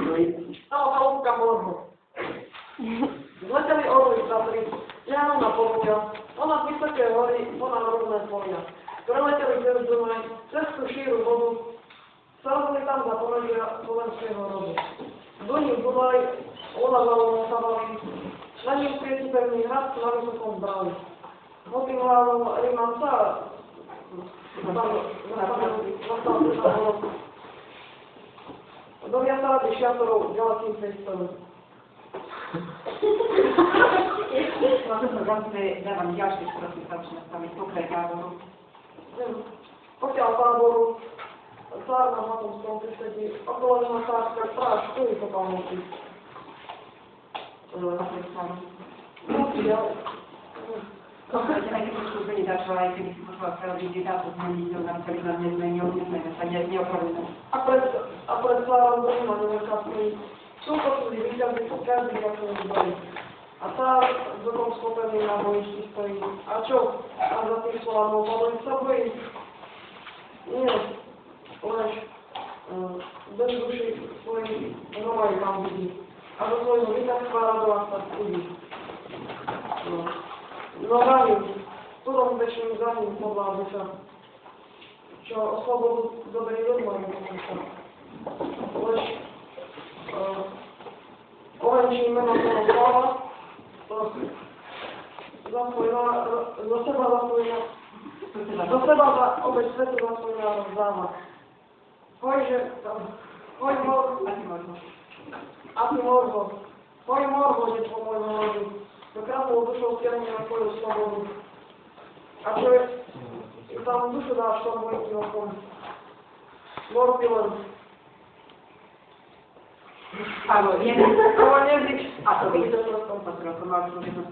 Stala sa lúbka morho. Zleteli orly Tatry, Jánom na povodia, ona z vysoké hory, ona na rovné polia. Preleteli cez Dunaj, cez tú šíru vodu, sadli tam za pomedia slovenského rodu. Duní Budaj, ona valom stavali, na ním svieti pevný hrad na vysokom brali. Hopím hlavou Rimanca, do miasta rady šiatorov ďalekým cestou. Možno zase dávam ďalšie prosím, začne nastaviť pokraj táboru. Pokiaľ táboru, cár na zlatom stolku sedí, okolo neho cárska stráž, ktorý to pamätí. A pred sárom. Pokiaľ Aj keď trošku úplne začala, aj keby si počula televízie, táto zmeniť, to nám celý nám nezmenil, nezmenil sa, neopravíme. a pred cárom druhým a neveká stojí. Sú to sú výťazí, každý ako zborí. A cár s rukom sklopený na bojišti stojí. A čo? A za tých Slovanov padli sa bojí? Nie, lež bez duši svojich novaj tam vidí. A do svojho víťazstva radovať sa chudí. No ránim, túrom večným za ním podládu sa. Čo o slobodu dobrý ľud majú sa. Lež ovenčí meno toho slova, za seba za obec svetu za svoj národ dáva. Hoj morho, hoj morho, detvo môjho rodu, do krásnou dušou stiahne na tvoju slobodu. A čo je, tam dušu dáš tom mojim okom. Morpilen. Áno, Áno, nevíš. a to vidíš, to som potreboval, že to